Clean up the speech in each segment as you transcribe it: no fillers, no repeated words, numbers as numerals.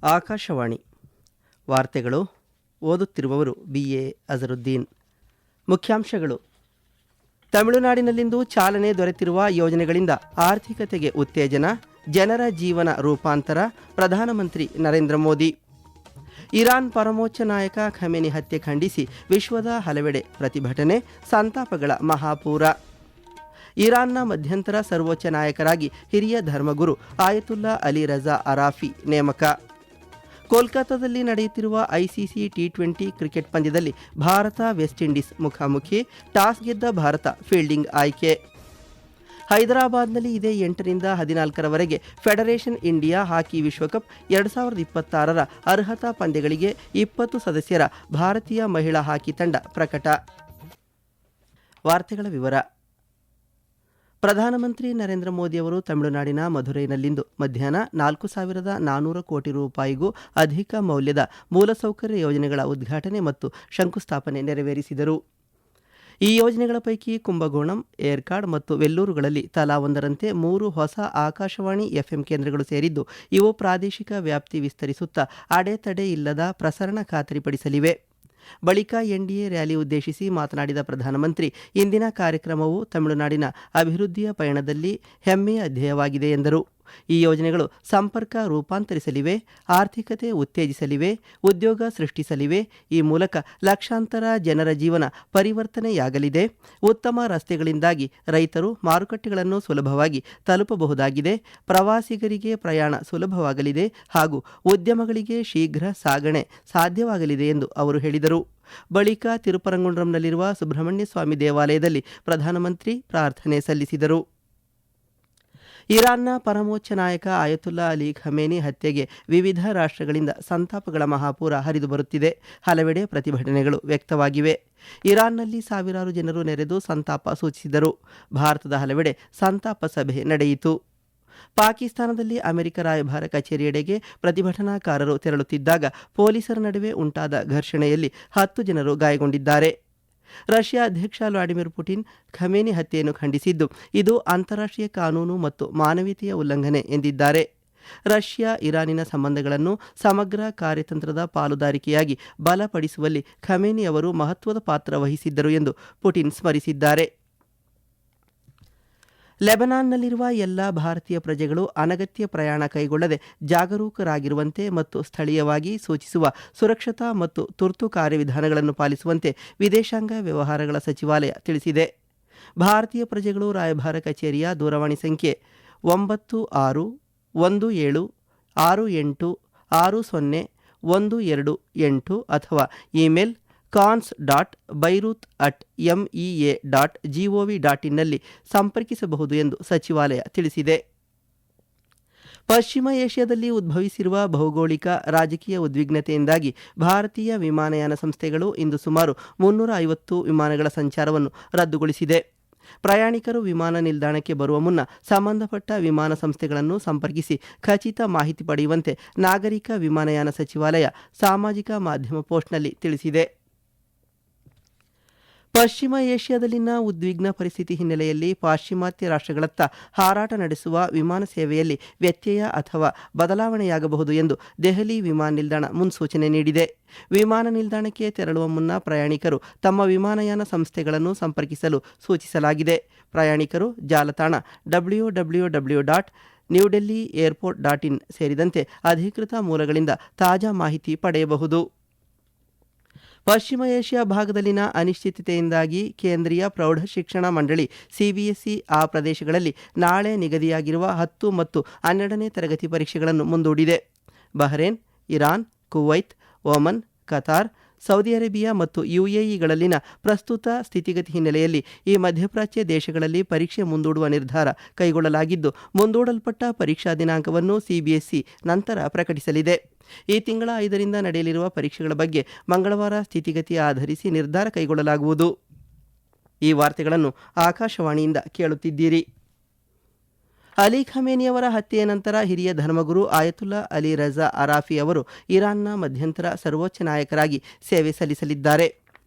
ಆಕಾಶವಾಣಿ ವಾರ್ತೆಗಳು ಓದುತ್ತಿರುವವರು BA ಅಜರುದ್ದೀನ್. ಮುಖ್ಯಾಂಶಗಳು: ತಮಿಳುನಾಡಿನಲ್ಲಿಂದು ಚಾಲನೆ ದೊರೆತಿರುವ ಯೋಜನೆಗಳಿಂದ ಆರ್ಥಿಕತೆಗೆ ಉತ್ತೇಜನ, ಜನರ ಜೀವನ ರೂಪಾಂತರ. ಪ್ರಧಾನಮಂತ್ರಿ ನರೇಂದ್ರ ಮೋದಿ. ಇರಾನ್ ಪರಮೋಚ್ಚ ನಾಯಕ ಖಮೇನಿ ಹತ್ಯೆ ಖಂಡಿಸಿ ವಿಶ್ವದ ಹಲವೆಡೆ ಪ್ರತಿಭಟನೆ, ಸಂತಾಪಗಳ ಮಹಾಪೂರ. ಇರಾನ್ನ ಮಧ್ಯಂತರ ಸರ್ವೋಚ್ಚ ನಾಯಕರಾಗಿ ಹಿರಿಯ ಧರ್ಮಗುರು ಆಯತುಲ್ಲಾ ಅಲಿ ರಜಾ ಅರಾಫಿ ನೇಮಕ. ಕೋಲ್ಕತ್ತಾದಲ್ಲಿ ನಡೆಯುತ್ತಿರುವ ICC T20 ಕ್ರಿಕೆಟ್ ಪಂದ್ಯದಲ್ಲಿ ಭಾರತ ವೆಸ್ಟ್ ಇಂಡೀಸ್ ಮುಖಾಮುಖಿ. ಟಾಸ್ ಗೆದ್ದ ಭಾರತ ಫೀಲ್ಡಿಂಗ್ ಆಯ್ಕೆ. ಹೈದರಾಬಾದ್ನಲ್ಲಿ ಇದೇ 8ರಿಂದ 14ರವರೆಗೆ ಫೆಡರೇಷನ್ ಇಂಡಿಯಾ ಹಾಕಿ ವಿಶ್ವಕಪ್ 2026ರ ಅರ್ಹತಾ ಪಂದ್ಯಗಳಿಗೆ 20 ಸದಸ್ಯರ ಭಾರತೀಯ ಮಹಿಳಾ ಹಾಕಿ ತಂಡ ಪ್ರಕಟ. ವಾರ್ತೆಗಳ ವಿವರ. ಪ್ರಧಾನಮಂತ್ರಿ ನರೇಂದ್ರ ಮೋದಿ ಅವರು ತಮಿಳುನಾಡಿನ ಮಧುರೈನಲ್ಲಿಂದು ಮಧ್ಯಾಹ್ನ 4,400 ಕೋಟಿ ರೂಪಾಯಿಗೂ ಅಧಿಕ ಮೌಲ್ಯದ ಮೂಲಸೌಕರ್ಯ ಯೋಜನೆಗಳ ಉದ್ಘಾಟನೆ ಮತ್ತು ಶಂಕುಸ್ಥಾಪನೆ ನೆರವೇರಿಸಿದರು. ಈ ಯೋಜನೆಗಳ ಪೈಕಿ ಕುಂಭಗೋಣಂ, ಏರ್ಕಾಡ್ ಮತ್ತು ವೆಲ್ಲೂರುಗಳಲ್ಲಿ ತಲಾ ಒಂದರಂತೆ 3 ಹೊಸ ಆಕಾಶವಾಣಿ FM ಕೇಂದ್ರಗಳು ಸೇರಿದ್ದು, ಇವು ಪ್ರಾದೇಶಿಕ ವ್ಯಾಪ್ತಿ ವಿಸ್ತರಿಸುತ್ತಾ ಅಡೆತಡೆ ಇಲ್ಲದ ಪ್ರಸರಣ ಖಾತರಿಪಡಿಸಲಿವೆ. ಬಳಿಕ NDA ರ್ಯಾಲಿ ಉದ್ದೇಶಿಸಿ ಮಾತನಾಡಿದ ಪ್ರಧಾನಮಂತ್ರಿ, ಇಂದಿನ ಕಾರ್ಯಕ್ರಮವು ತಮಿಳುನಾಡಿನ ಅಭಿವೃದ್ಧಿಯ ಪಯಣದಲ್ಲಿ ಹೆಮ್ಮೆಯ ಅಧ್ಯಾಯವಾಗಿದೆ ಎಂದರು. ಈ ಯೋಜನೆಗಳು ಸಂಪರ್ಕ ರೂಪಾಂತರಿಸಲಿವೆ, ಆರ್ಥಿಕತೆ ಉತ್ತೇಜಿಸಲಿವೆ, ಉದ್ಯೋಗ ಸೃಷ್ಟಿಸಲಿವೆ. ಈ ಮೂಲಕ ಲಕ್ಷಾಂತರ ಜನರ ಜೀವನ ಪರಿವರ್ತನೆಯಾಗಲಿದೆ. ಉತ್ತಮ ರಸ್ತೆಗಳಿಂದಾಗಿ ರೈತರು ಮಾರುಕಟ್ಟೆಗಳನ್ನು ಸುಲಭವಾಗಿ ತಲುಪಬಹುದಾಗಿದೆ. ಪ್ರವಾಸಿಗರಿಗೆ ಪ್ರಯಾಣ ಸುಲಭವಾಗಲಿದೆ ಹಾಗೂ ಉದ್ಯಮಗಳಿಗೆ ಶೀಘ್ರ ಸಾಗಣೆ ಸಾಧ್ಯವಾಗಲಿದೆ ಎಂದು ಅವರು ಹೇಳಿದರು. ಬಳಿಕ ತಿರುಪರಂಗುಂಡ್ರಂನಲ್ಲಿರುವ ಸುಬ್ರಹ್ಮಣ್ಯ ಸ್ವಾಮಿ ದೇವಾಲಯದಲ್ಲಿ ಪ್ರಧಾನಮಂತ್ರಿ ಪ್ರಾರ್ಥನೆ ಸಲ್ಲಿಸಿದರು. ಇರಾನ್ನ ಪರಮೋಚ್ಚ ನಾಯಕ ಆಯತುಲ್ಲಾ ಅಲಿ ಖಮೇನಿ ಹತ್ಯೆಗೆ ವಿವಿಧ ರಾಷ್ಟ್ರಗಳಿಂದ ಸಂತಾಪಗಳ ಮಹಾಪೂರ ಹರಿದು ಬರುತ್ತಿದೆ. ಹಲವೆಡೆ ಪ್ರತಿಭಟನೆಗಳು ವ್ಯಕ್ತವಾಗಿವೆ. ಇರಾನ್ನಲ್ಲಿ ಸಾವಿರಾರು ಜನರು ನೆರೆದು ಸಂತಾಪ ಸೂಚಿಸಿದರು. ಭಾರತದ ಹಲವೆಡೆ ಸಂತಾಪ ಸಭೆ ನಡೆಯಿತು. ಪಾಕಿಸ್ತಾನದಲ್ಲಿ ಅಮೆರಿಕ ರಾಯಭಾರ ಕಚೇರಿಯೆಡೆಗೆ ಪ್ರತಿಭಟನಾಕಾರರು ತೆರಳುತ್ತಿದ್ದಾಗ ಪೊಲೀಸರ ನಡುವೆ ಉಂಟಾದ ಘರ್ಷಣೆಯಲ್ಲಿ 10 ಜನರು ಗಾಯಗೊಂಡಿದ್ದಾರೆ. ರಷ್ಯಾ ಅಧ್ಯಕ್ಷ ವ್ಲಾಡಿಮಿರ್ ಪುಟಿನ್ ಖಮೇನಿ ಹತ್ಯೆಯನ್ನು ಖಂಡಿಸಿದ್ದು, ಇದು ಅಂತಾರಾಷ್ಟ್ರೀಯ ಕಾನೂನು ಮತ್ತು ಮಾನವೀಯತೆಯ ಉಲ್ಲಂಘನೆ ಎಂದಿದ್ದಾರೆ. ರಷ್ಯಾ ಇರಾನಿನ ಸಂಬಂಧಗಳನ್ನು ಸಮಗ್ರ ಕಾರ್ಯತಂತ್ರದ ಪಾಲುದಾರಿಕೆಯಾಗಿ ಬಲಪಡಿಸುವಲ್ಲಿ ಖಮೇನಿ ಅವರು ಮಹತ್ವದ ಪಾತ್ರ ವಹಿಸಿದ್ದರು ಎಂದು ಪುಟಿನ್ ಸ್ಮರಿಸಿದ್ದಾರೆ. ಲೆಬನಾನ್ನಲ್ಲಿರುವ ಎಲ್ಲ ಭಾರತೀಯ ಪ್ರಜೆಗಳು ಅನಗತ್ಯ ಪ್ರಯಾಣ ಕೈಗೊಳ್ಳದೆ ಜಾಗರೂಕರಾಗಿರುವಂತೆ ಮತ್ತು ಸ್ಥಳೀಯವಾಗಿ ಸೂಚಿಸುವ ಸುರಕ್ಷತಾ ಮತ್ತು ತುರ್ತು ಕಾರ್ಯವಿಧಾನಗಳನ್ನು ಪಾಲಿಸುವಂತೆ ವಿದೇಶಾಂಗ ವ್ಯವಹಾರಗಳ ಸಚಿವಾಲಯ ತಿಳಿಸಿದೆ. ಭಾರತೀಯ ಪ್ರಜೆಗಳು ರಾಯಭಾರ ಕಚೇರಿಯ ದೂರವಾಣಿ ಸಂಖ್ಯೆ 9616860128 ಅಥವಾ ಇಮೇಲ್ cons.beirut@mea.gov.in ನಲ್ಲಿ ಸಂಪರ್ಕಿಸಬಹುದು ಎಂದು ಸಚಿವಾಲಯ ತಿಳಿಸಿದೆ. ಪಶ್ಚಿಮ ಏಷ್ಯಾದಲ್ಲಿ ಉದ್ಭವಿಸಿರುವ ಭೌಗೋಳಿಕ ರಾಜಕೀಯ ಉದ್ವಿಗ್ನತೆಯಿಂದಾಗಿ ಭಾರತೀಯ ವಿಮಾನಯಾನ ಸಂಸ್ಥೆಗಳು ಇಂದು ಸುಮಾರು 350 ವಿಮಾನಗಳ ಸಂಚಾರವನ್ನು ರದ್ದುಗೊಳಿಸಿದೆ. ಪ್ರಯಾಣಿಕರು ವಿಮಾನ ನಿಲ್ದಾಣಕ್ಕೆ ಬರುವ ಮುನ್ನ ಸಂಬಂಧಪಟ್ಟ ವಿಮಾನ ಸಂಸ್ಥೆಗಳನ್ನು ಸಂಪರ್ಕಿಸಿ ಖಚಿತ ಮಾಹಿತಿ ಪಡೆಯುವಂತೆ ನಾಗರಿಕ ವಿಮಾನಯಾನ ಸಚಿವಾಲಯ ಸಾಮಾಜಿಕ ಮಾಧ್ಯಮ ಪೋಸ್ಟ್ನಲ್ಲಿ ತಿಳಿಸಿದೆ. ಪಶ್ಚಿಮ ಏಷ್ಯಾದಲ್ಲಿನ ಉದ್ವಿಗ್ನ ಪರಿಸ್ಥಿತಿ ಹಿನ್ನೆಲೆಯಲ್ಲಿ ಪಾಶ್ಚಿಮಾತ್ಯ ರಾಷ್ಟ್ರಗಳತ್ತ ಹಾರಾಟ ನಡೆಸುವ ವಿಮಾನ ಸೇವೆಯಲ್ಲಿ ವ್ಯತ್ಯಯ ಅಥವಾ ಬದಲಾವಣೆಯಾಗಬಹುದು ಎಂದು ದೆಹಲಿ ವಿಮಾನ ನಿಲ್ದಾಣ ಮುನ್ಸೂಚನೆ ನೀಡಿದೆ. ವಿಮಾನ ನಿಲ್ದಾಣಕ್ಕೆ ತೆರಳುವ ಮುನ್ನ ಪ್ರಯಾಣಿಕರು ತಮ್ಮ ವಿಮಾನಯಾನ ಸಂಸ್ಥೆಗಳನ್ನು ಸಂಪರ್ಕಿಸಲು ಸೂಚಿಸಲಾಗಿದೆ. ಪ್ರಯಾಣಿಕರು ಜಾಲತಾಣ www.newdelhiairport.in ಸೇರಿದಂತೆ ಅಧಿಕೃತ ಮೂಲಗಳಿಂದ ತಾಜಾ ಮಾಹಿತಿ ಪಡೆಯಬಹುದು. ಪಶ್ಚಿಮ ಏಷ್ಯಾ ಭಾಗದಲ್ಲಿನ ಅನಿಶ್ಚಿತತೆಯಿಂದಾಗಿ ಕೇಂದ್ರೀಯ ಪ್ರೌಢಶಿಕ್ಷಣ ಮಂಡಳಿ CBSE ಆ ಪ್ರದೇಶಗಳಲ್ಲಿ ನಾಳೆ ನಿಗದಿಯಾಗಿರುವ 10 ಮತ್ತು 12ನೇ ತರಗತಿ ಪರೀಕ್ಷೆಗಳನ್ನು ಮುಂದೂಡಿದೆ. Bahrain, Iran, Kuwait, Oman, Qatar, Saudi Arabia ಮತ್ತು UAEಗಳಲ್ಲಿನ ಪ್ರಸ್ತುತ ಸ್ಥಿತಿಗತಿ ಹಿನ್ನೆಲೆಯಲ್ಲಿ ಈ ಮಧ್ಯಪ್ರಾಚ್ಯ ದೇಶಗಳಲ್ಲಿ ಪರೀಕ್ಷೆ ಮುಂದೂಡುವ ನಿರ್ಧಾರ ಕೈಗೊಳ್ಳಲಾಗಿದ್ದು, ಮುಂದೂಡಲ್ಪಟ್ಟ ಪರೀಕ್ಷಾ ದಿನಾಂಕವನ್ನು CBSE ನಂತರ ಪ್ರಕಟಿಸಲಿದೆ. ಈ ತಿಂಗಳ 5ರಿಂದ ನಡೆಯಲಿರುವ ಪರೀಕ್ಷೆಗಳ ಬಗ್ಗೆ ಮಂಗಳವಾರ ಸ್ಥಿತಿಗತಿ ಆಧರಿಸಿ ನಿರ್ಧಾರ ಕೈಗೊಳ್ಳಲಾಗುವುದು. ಈ ವಾರ್ತೆಗಳನ್ನು ಆಕಾಶವಾಣಿಯಿಂದ ಕೇಳುತ್ತಿದ್ದೀರಿ. ಅಲಿ ಖಮೇನಿಯವರ ಹತ್ಯೆಯ ನಂತರ ಹಿರಿಯ ಧರ್ಮಗುರು ಆಯತುಲ್ಲಾ ಅಲಿ ರಜಾ ಅರಾಫಿ ಅವರು ಇರಾನ್ನ ಮಧ್ಯಂತರ ಸರ್ವೋಚ್ಚ ನಾಯಕರಾಗಿ ಸೇವೆ ಸಲ್ಲಿಸಲಿದ್ದಾರೆ.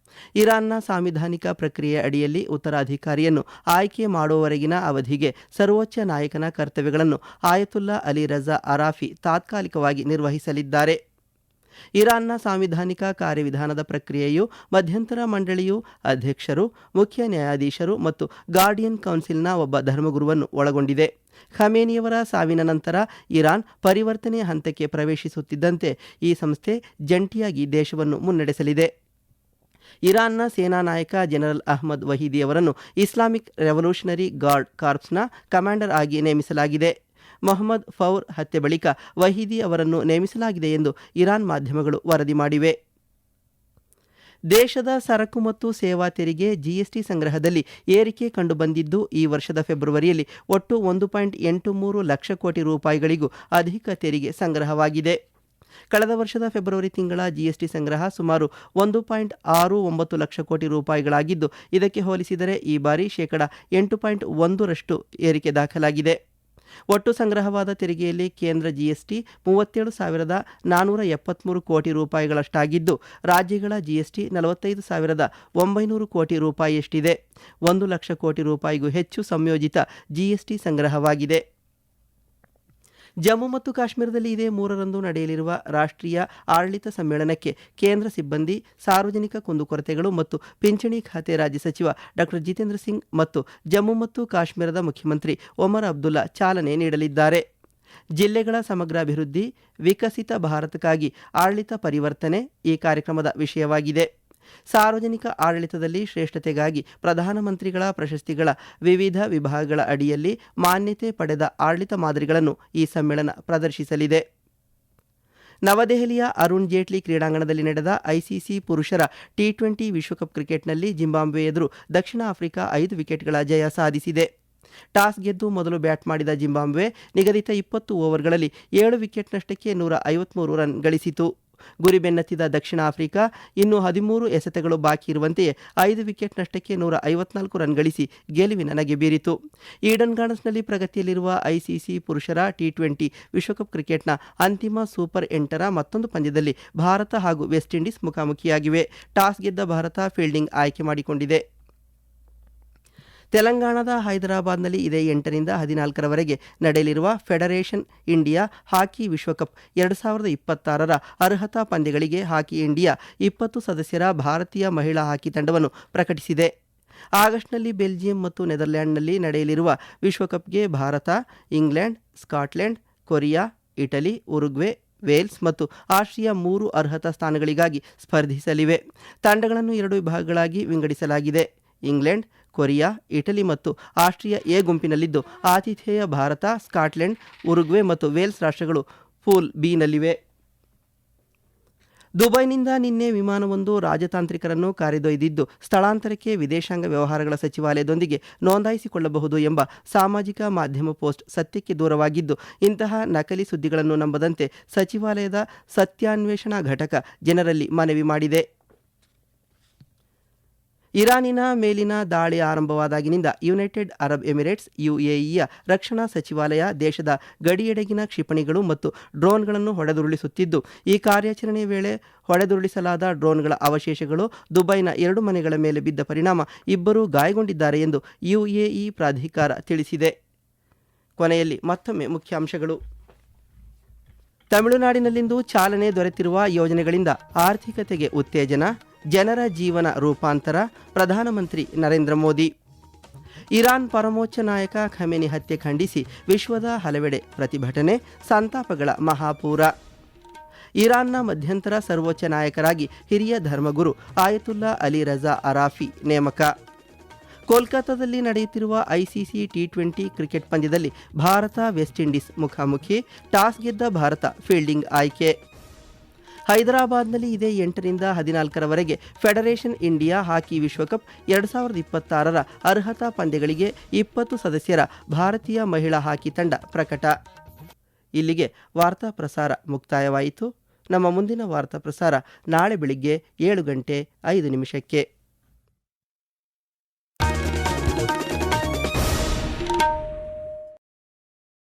ಇರಾನ್ನ ಸಾಂವಿಧಾನಿಕ ಪ್ರಕ್ರಿಯೆ ಅಡಿಯಲ್ಲಿ ಉತ್ತರಾಧಿಕಾರಿಯನ್ನು ಆಯ್ಕೆ ಮಾಡುವವರೆಗಿನ ಅವಧಿಗೆ ಸರ್ವೋಚ್ಚ ನಾಯಕನ ಕರ್ತವ್ಯಗಳನ್ನು ಆಯತುಲ್ಲಾ ಅಲಿ ರಜಾ ಅರಾಫಿ ತಾತ್ಕಾಲಿಕವಾಗಿ ನಿರ್ವಹಿಸಲಿದ್ದಾರೆ. ಇರಾನ್ನ ಸಾಂವಿಧಾನಿಕ ಕಾರ್ಯವಿಧಾನದ ಪ್ರಕ್ರಿಯೆಯು ಮಧ್ಯಂತರ ಮಂಡಳಿಯು ಅಧ್ಯಕ್ಷರು, ಮುಖ್ಯ ನ್ಯಾಯಾಧೀಶರು ಮತ್ತು ಗಾರ್ಡಿಯನ್ ಕೌನ್ಸಿಲ್ನ ಒಬ್ಬ ಧರ್ಮಗುರುವನ್ನು ಒಳಗೊಂಡಿದೆ. ಖಮೇನಿಯವರ ಸಾವಿನ ನಂತರ ಇರಾನ್ ಪರಿವರ್ತನೆಯ ಹಂತಕ್ಕೆ ಪ್ರವೇಶಿಸುತ್ತಿದ್ದಂತೆ ಈ ಸಂಸ್ಥೆ ಜಂಟಿಯಾಗಿ ದೇಶವನ್ನು ಮುನ್ನಡೆಸಲಿದೆ. ಇರಾನ್ನ ಸೇನಾ ನಾಯಕ ಜನರಲ್ ಅಹ್ಮದ್ ವಹೀದಿ ಅವರನ್ನು ಇಸ್ಲಾಮಿಕ್ ರೆವಲ್ಯೂಷನರಿ ಗಾರ್ಡ್ ಕಾರ್ಪ್ಸ್ನ ಕಮಾಂಡರ್ ಆಗಿ ನೇಮಿಸಲಾಗಿದೆ. ಮೊಹಮ್ಮದ್ ಫೌರ್ ಹತ್ಯೆ ಬಳಿಕ ವಹೀದಿ ಅವರನ್ನು ನೇಮಿಸಲಾಗಿದೆ ಎಂದು ಇರಾನ್ ಮಾಧ್ಯಮಗಳು ವರದಿ ಮಾಡಿವೆ. ದೇಶದ ಸರಕು ಮತ್ತು ಸೇವಾ ತೆರಿಗೆ ಜಿಎಸ್ಟಿ ಸಂಗ್ರಹದಲ್ಲಿ ಏರಿಕೆ ಕಂಡುಬಂದಿದ್ದು, ಈ ವರ್ಷದ ಫೆಬ್ರವರಿಯಲ್ಲಿ ಒಟ್ಟು 1.83 ಲಕ್ಷ ಕೋಟಿ ರೂಪಾಯಿಗಳಿಗೂ ಅಧಿಕ ತೆರಿಗೆ ಸಂಗ್ರಹವಾಗಿದೆ. ಕಳೆದ ವರ್ಷದ ಫೆಬ್ರವರಿ ತಿಂಗಳ ಜಿಎಸ್ಟಿ ಸಂಗ್ರಹ ಸುಮಾರು 1.69 ಲಕ್ಷ ಕೋಟಿ ರೂಪಾಯಿಗಳಾಗಿದ್ದು, ಇದಕ್ಕೆ ಹೋಲಿಸಿದರೆ ಈ ಬಾರಿ 8.1% ಏರಿಕೆ ದಾಖಲಾಗಿದೆ. ಒಟ್ಟು ಸಂಗ್ರಹವಾದ ತೆರಿಗೆಯಲ್ಲಿ ಕೇಂದ್ರ ಜಿಎಸ್ಟಿ 37,473 ಕೋಟಿ ರೂಪಾಯಿಗಳಷ್ಟಾಗಿದ್ದು, ರಾಜ್ಯಗಳ ಜಿಎಸ್ಟಿ 45,900 ಕೋಟಿ ರೂಪಾಯಿಯಷ್ಟಿದೆ. 1 ಲಕ್ಷ ಕೋಟಿ ರೂಪಾಯಿಗೂ ಹೆಚ್ಚು ಸಂಯೋಜಿತ ಜಿಎಸ್ಟಿ ಸಂಗ್ರಹವಾಗಿದೆ. ಜಮ್ಮು ಮತ್ತು ಕಾಶ್ಮೀರದಲ್ಲಿ ಇದೇ 3ರಂದು ನಡೆಯಲಿರುವ ರಾಷ್ಟ್ರೀಯ ಆಡಳಿತ ಸಮ್ಮೇಳನಕ್ಕೆ ಕೇಂದ್ರ ಸಿಬ್ಬಂದಿ, ಸಾರ್ವಜನಿಕ ಕುಂದುಕೊರತೆಗಳು ಮತ್ತು ಪಿಂಚಣಿ ಖಾತೆ ರಾಜ್ಯ ಸಚಿವ ಡಾ ಜಿತೇಂದ್ರ ಸಿಂಗ್ ಮತ್ತು ಜಮ್ಮು ಮತ್ತು ಕಾಶ್ಮೀರದ ಮುಖ್ಯಮಂತ್ರಿ ಒಮರ್ ಅಬ್ದುಲ್ಲಾ ಚಾಲನೆ ನೀಡಲಿದ್ದಾರೆ. ಜಿಲ್ಲೆಗಳ ಸಮಗ್ರ ಅಭಿವೃದ್ಧಿ, ವಿಕಸಿತ ಭಾರತಕ್ಕಾಗಿ ಆಡಳಿತ ಪರಿವರ್ತನೆ ಈ ಕಾರ್ಯಕ್ರಮದ ವಿಷಯವಾಗಿದೆ. ಸಾರ್ವಜನಿಕ ಆಡಳಿತದಲ್ಲಿ ಶ್ರೇಷ್ಠತೆಗಾಗಿ ಪ್ರಧಾನಮಂತ್ರಿಗಳ ಪ್ರಶಸ್ತಿಗಳ ವಿವಿಧ ವಿಭಾಗಗಳ ಅಡಿಯಲ್ಲಿ ಮಾನ್ಯತೆ ಪಡೆದ ಆಡಳಿತ ಮಾದರಿಗಳನ್ನು ಈ ಸಮ್ಮೇಳನ ಪ್ರದರ್ಶಿಸಲಿದೆ. ನವದೆಹಲಿಯ ಅರುಣ್ ಜೇಟ್ಲಿ ಕ್ರೀಡಾಂಗಣದಲ್ಲಿ ನಡೆದ ಐಸಿಸಿ ಪುರುಷರ ಟಿ20 ವಿಶ್ವಕಪ್ ಕ್ರಿಕೆಟ್ನಲ್ಲಿ ಜಿಂಬಾಬ್ವೆ ಎದುರು ದಕ್ಷಿಣ ಆಫ್ರಿಕಾ 5 ವಿಕೆಟ್ಗಳ ಜಯ ಸಾಧಿಸಿದೆ. ಟಾಸ್ ಗೆದ್ದು ಮೊದಲು ಬ್ಯಾಟ್ ಮಾಡಿದ ಜಿಂಬಾಬ್ವೆ ನಿಗದಿತ 20 ಓವರ್ಗಳಲ್ಲಿ 7 ವಿಕೆಟ್ ನಷ್ಟಕ್ಕೆ 153 ರನ್ ಗಳಿಸಿತು. ಗುರಿ ಬೆನ್ನತ್ತಿದ ದಕ್ಷಿಣ ಆಫ್ರಿಕಾ ಇನ್ನು 13 ಎಸೆತಗಳು ಬಾಕಿ ಇರುವಂತೆಯೇ 5 ವಿಕೆಟ್ ನಷ್ಟಕ್ಕೆ 154 ರನ್ ಗಳಿಸಿ ಗೆಲುವಿನ ನಗೆ ಬೀರಿತು. ಈಡನ್ ಗಾರ್ಡನ್ಸ್ನಲ್ಲಿ ಪ್ರಗತಿಯಲ್ಲಿರುವ ಐಸಿಸಿ ಪುರುಷರ ಟಿ20 ವಿಶ್ವಕಪ್ ಕ್ರಿಕೆಟ್ನ ಅಂತಿಮ ಸೂಪರ್ 8ರ ಮತ್ತೊಂದು ಪಂದ್ಯದಲ್ಲಿ ಭಾರತ ಹಾಗೂ ವೆಸ್ಟ್ ಇಂಡೀಸ್ ಮುಖಾಮುಖಿಯಾಗಿವೆ. ಟಾಸ್ ಗೆದ್ದ ಭಾರತ ಫೀಲ್ಡಿಂಗ್ ಆಯ್ಕೆ ಮಾಡಿಕೊಂಡಿದೆ. ತೆಲಂಗಾಣದ ಹೈದರಾಬಾದ್ನಲ್ಲಿ ಇದೇ 8ರಿಂದ 14ರವರೆಗೆ ನಡೆಯಲಿರುವ ಫೆಡರೇಷನ್ ಇಂಡಿಯಾ ಹಾಕಿ ವಿಶ್ವಕಪ್ 2026ರ ಅರ್ಹತಾ ಪಂದ್ಯಗಳಿಗೆ ಹಾಕಿ ಇಂಡಿಯಾ 20 ಸದಸ್ಯರ ಭಾರತೀಯ ಮಹಿಳಾ ಹಾಕಿ ತಂಡವನ್ನು ಪ್ರಕಟಿಸಿದೆ. ಆಗಸ್ಟ್ನಲ್ಲಿ ಬೆಲ್ಜಿಯಂ ಮತ್ತು ನೆದರ್ಲ್ಯಾಂಡ್ನಲ್ಲಿ ನಡೆಯಲಿರುವ ವಿಶ್ವಕಪ್ಗೆ Bharat, England, Scotland, Korea, Italy, Uruguay, Wales ಮತ್ತು ಆಸ್ಟ್ರಿಯಾ 3 ಅರ್ಹತಾ ಸ್ಥಾನಗಳಿಗಾಗಿ ಸ್ಪರ್ಧಿಸಲಿವೆ. ತಂಡಗಳನ್ನು 2 ವಿಭಾಗಗಳಾಗಿ ವಿಂಗಡಿಸಲಾಗಿದೆ. ಇಂಗ್ಲೆಂಡ್, ಕೊರಿಯಾ, ಇಟಲಿ ಮತ್ತು ಆಸ್ಟ್ರಿಯಾ ಎ ಗುಂಪಿನಲ್ಲಿದ್ದು, ಆತಿಥೇಯ ಭಾರತ, ಸ್ಕಾಟ್ಲೆಂಡ್, ಉರುಗ್ವೆ ಮತ್ತು ವೇಲ್ಸ್ ರಾಷ್ಟ್ರಗಳು ಪೂಲ್ ಬಿನಲ್ಲಿವೆ. ದುಬೈನಿಂದ ನಿನ್ನೆ ವಿಮಾನವೊಂದು ರಾಜತಾಂತ್ರಿಕರನ್ನು ಕರೆದೊಯ್ದಿದ್ದು, ಸ್ಥಳಾಂತರಕ್ಕೆ ವಿದೇಶಾಂಗ ವ್ಯವಹಾರಗಳ ಸಚಿವಾಲಯದೊಂದಿಗೆ ನೋಂದಾಯಿಸಿಕೊಳ್ಳಬಹುದು ಎಂಬ ಸಾಮಾಜಿಕ ಮಾಧ್ಯಮ ಪೋಸ್ಟ್ ಸತ್ಯಕ್ಕೆ ದೂರವಾಗಿದ್ದು, ಇಂತಹ ನಕಲಿ ಸುದ್ದಿಗಳನ್ನು ನಂಬದಂತೆ ಸಚಿವಾಲಯದ ಸತ್ಯಾನ್ವೇಷಣಾ ಘಟಕ ಜನರಲ್ಲಿ ಮನವಿ ಮಾಡಿದೆ. ಇರಾನಿನ ಮೇಲಿನ ದಾಳಿ ಆರಂಭವಾದಾಗಿನಿಂದ ಯುನೈಟೆಡ್ ಅರಬ್ ಎಮಿರೇಟ್ಸ್ ಯುಎಇಯ ರಕ್ಷಣಾ ಸಚಿವಾಲಯ ದೇಶದ ಗಡಿಯೆಡೆಗಿನ ಕ್ಷಿಪಣಿಗಳು ಮತ್ತು ಡ್ರೋನ್ಗಳನ್ನು ಹೊಡೆದುರುಳಿಸುತ್ತಿದ್ದು, ಈ ಕಾರ್ಯಾಚರಣೆಯ ವೇಳೆ ಹೊಡೆದುರುಳಿಸಲಾದ ಡ್ರೋನ್ಗಳ ಅವಶೇಷಗಳು ದುಬೈನ 2 ಮನೆಗಳ ಮೇಲೆ ಬಿದ್ದ ಪರಿಣಾಮ ಇಬ್ಬರು ಗಾಯಗೊಂಡಿದ್ದಾರೆ ಎಂದು ಯುಎಇ ಪ್ರಾಧಿಕಾರ ತಿಳಿಸಿದೆ. ಕೊನೆಯಲ್ಲಿ ಮತ್ತೊಮ್ಮೆ ಮುಖ್ಯಾಂಶಗಳು. ತಮಿಳುನಾಡಿನಲ್ಲಿಂದು ಚಾಲನೆ ದೊರೆತಿರುವ ಯೋಜನೆಗಳಿಂದ ಆರ್ಥಿಕತೆಗೆ ಉತ್ತೇಜನ, ಜನರ ಜೀವನ ರೂಪಾಂತರ, ಪ್ರಧಾನಮಂತ್ರಿ ನರೇಂದ್ರ ಮೋದಿ. ಇರಾನ್ ಪರಮೋಚ್ಚ ನಾಯಕ ಖಮೇನಿ ಹತ್ಯೆ ಖಂಡಿಸಿ ವಿಶ್ವದ ಹಲವೆಡೆ ಪ್ರತಿಭಟನೆ, ಸಂತಾಪಗಳ ಮಹಾಪೂರ. ಇರಾನ್ನ ಮಧ್ಯಂತರ ಸರ್ವೋಚ್ಚ ನಾಯಕರಾಗಿ ಹಿರಿಯ ಧರ್ಮಗುರು ಆಯತುಲ್ಲಾ ಅಲಿ ರಜಾ ಅರಾಫಿ ನೇಮಕ. ಕೋಲ್ಕತ್ತಾದಲ್ಲಿ ನಡೆಯುತ್ತಿರುವ ಐಸಿಸಿ ಟಿ20 ಕ್ರಿಕೆಟ್ ಪಂದ್ಯದಲ್ಲಿ ಭಾರತ ವೆಸ್ಟ್ ಇಂಡೀಸ್ ಮುಖಾಮುಖಿ. ಟಾಸ್ ಗೆದ್ದ ಭಾರತ ಫೀಲ್ಡಿಂಗ್ ಆಯ್ಕೆ. ಹೈದರಾಬಾದ್ನಲ್ಲಿ ಇದೇ 8ರಿಂದ 14ರವರೆಗೆ ಫೆಡರೇಷನ್ ಇಂಡಿಯಾ ಹಾಕಿ ವಿಶ್ವಕಪ್ 2026ರ ಅರ್ಹತಾ ಪಂದ್ಯಗಳಿಗೆ 20 ಸದಸ್ಯರ ಭಾರತೀಯ ಮಹಿಳಾ ಹಾಕಿ ತಂಡ ಪ್ರಕಟ. ಇಲ್ಲಿಗೆ ವಾರ್ತಾ ಪ್ರಸಾರ ಮುಕ್ತಾಯವಾಯಿತು. ನಮ್ಮ ಮುಂದಿನ ವಾರ್ತಾ ಪ್ರಸಾರ ನಾಳೆ ಬೆಳಿಗ್ಗೆ 7:05